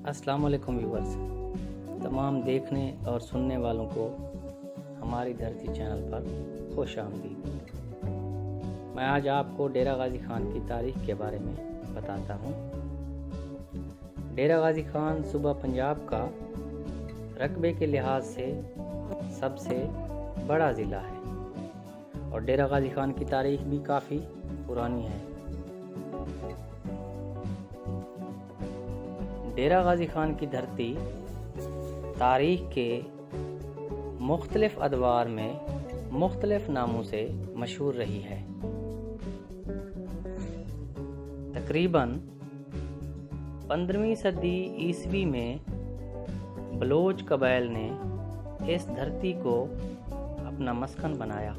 अस्सलाम वालेकुम व्यूअर्स, तमाम देखने और सुनने वालों को हमारी धरती चैनल पर खुश आमदीद। मैं आज आपको डेरा गाजी खान की तारीख के बारे में बताता हूँ। डेरा गाजी खान सूबा पंजाब का रकबे के लिहाज से सबसे बड़ा ज़िला है और डेरा गाजी खान की तारीख भी काफ़ी पुरानी है। डेरा गाजी खान की धरती तारीख के मुख्तलिफ अदवार में मुख्तलिफ नामों से मशहूर रही है। तकरीबन 15वीं सदी ईस्वी में बलोच कबाइल ने इस धरती को अपना मस्कन बनाया।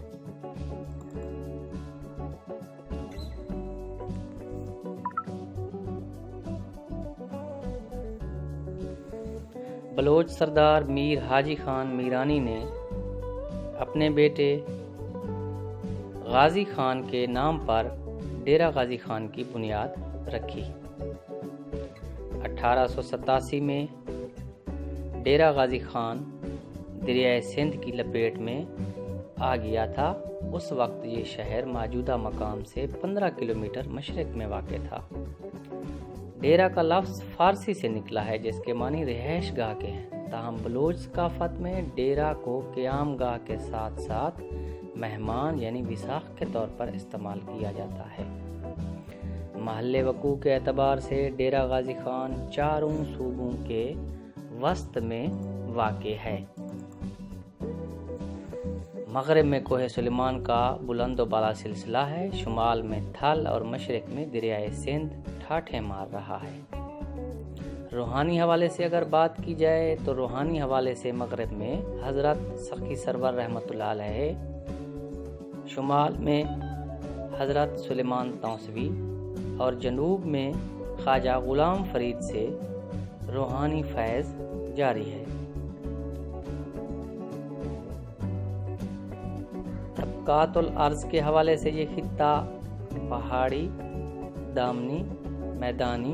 बलोच सरदार मीर हाजी खान मीरानी ने अपने बेटे गाजी खान के नाम पर डेरा गाजी खान की बुनियाद रखी। 1887 में डेरा गाजी खान दरियाए सिंध की लपेट में आ गया था। उस वक्त ये शहर मौजूदा मकाम से 15 किलोमीटर मशरक में वाक़ था। डेरा का लफ्ज़ फ़ारसी से निकला है जिसके मानी रिहाइश गाह के हैं। ताहम बलोच सकाफ़त में डेरा को क़याम गाह के साथ साथ मेहमान यानी विसाख के तौर पर इस्तेमाल किया जाता है। महल्ले वकू के एतबार से डेरा गाजी खान चारों सूबों के वस्त में वाक़ है। मगरब में कोहे सुलेमान का बुलंद व बाला सिलसिला है। शुमाल में थल और मशरक में दरियाए सिंध ठाठे मार रहा है। रूहानी हवाले से अगर बात की जाए तो रूहानी हवाले से मगरब में हज़रत सखी सरवर रहमतुल्लाह अलैह, शुमाल में हज़रत सुलेमान तौसवी और जनूब में ख्वाजा गुलाम फरीद से रूहानी फैज़ जारी है। तबकातुल अर्ज़ के हवाले से ये खित्ता पहाड़ी, दामनी, मैदानी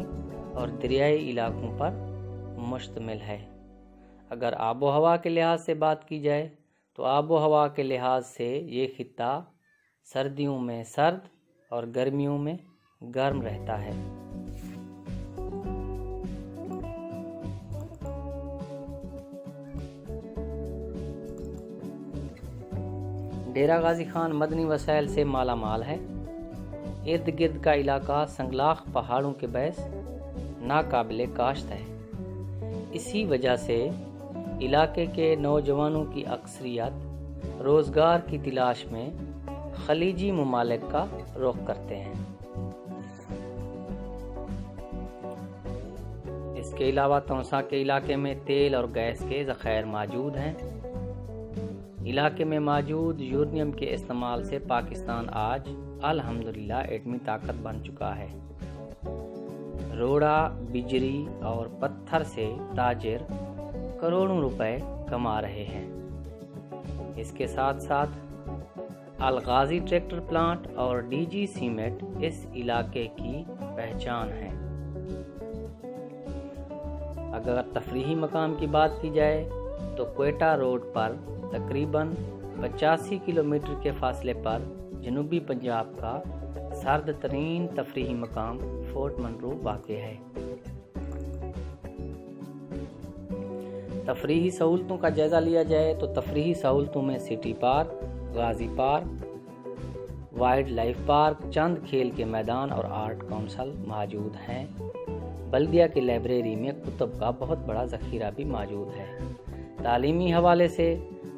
और दरियाई इलाकों पर मुश्तमिल है। अगर आबो हवा के लिहाज से बात की जाए तो आबो हवा के लिहाज से ये खित्ता सर्दियों में सर्द और गर्मियों में गर्म रहता है। डेरा गाजी खान मदनी वसाइल से माला माल है। इर्द गिर्द का इलाका संगलाख पहाड़ों के बैस नाकाबिले काश्त है। इसी वजह से इलाके के नौजवानों की अक्सरियत रोज़गार की तलाश में खलीजी ममालिक का रुख करते हैं। इसके अलावा तौसा के इलाके में तेल और गैस के ज़ख़ायर मौजूद हैं। इलाके में मौजूद यूरेनियम के इस्तेमाल से पाकिस्तान आज अल्हम्दुलिल्लाह एटमी ताकत बन चुका है। रोड़ा, बिजली और पत्थर से ताजिर करोड़ों रुपए कमा रहे हैं। इसके साथ साथ अल-गाजी ट्रैक्टर प्लांट और डीजी सीमेंट इस इलाके की पहचान है। अगर तफरीही मकाम की बात की जाए तो क्वेटा रोड पर तकरीबन 85 किलोमीटर के फासले पर जनूबी पंजाब का सर्द तरीन तफरीही मकाम फोर्ट मनरो वाक़ है। तफरीही सहूलतों का जायज़ा लिया जाए तो तफरीही सहूलतों में सिटी पार्क, गाजी पार्क, वाइल्ड लाइफ पार्क, चंद खेल के मैदान और आर्ट काउंसिल मौजूद हैं। बल्दिया की लाइब्रेरी में कुतुब का बहुत बड़ा ज़ख़ीरा भी मौजूद है। तालीमी हवाले से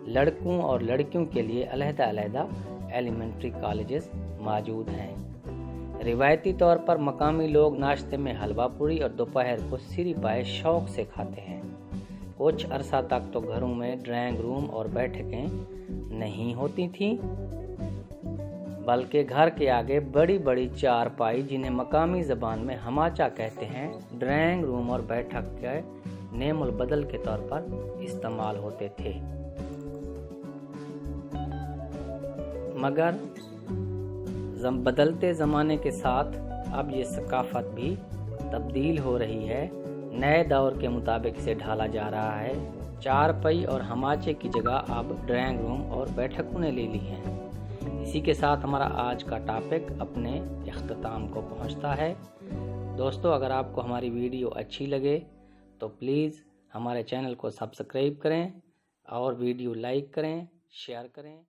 लड़कों और लड़कियों के लिए अलहदा एलिमेंट्री कॉलेजेस मौजूद हैं। रिवायती तौर पर मकामी लोग नाश्ते में हलवा पूरी और दोपहर को सिरी पाए शौक से खाते हैं। कुछ अरसा तक तो घरों में ड्राइंग रूम और बैठकें नहीं होती थीं, बल्कि घर के आगे बड़ी बड़ी चारपाई जिन्हें मकामी ज़बान में हमाचा कहते हैं, ड्राइंग रूम और बैठक के नेमुल बदल के तौर पर इस्तेमाल होते थे। मगर बदलते ज़माने के साथ अब ये सकाफ़त भी तब्दील हो रही है नए दौर के मुताबिक इसे ढाला जा रहा है। चारपाई और हमाचे की जगह अब ड्राइंग रूम और बैठकों ने ले ली हैं। इसी के साथ हमारा आज का टॉपिक अपने इख्तिताम को पहुंचता है। दोस्तों, अगर आपको हमारी वीडियो अच्छी लगे तो प्लीज़ हमारे चैनल को सब्सक्राइब करें और वीडियो लाइक करें, शेयर करें।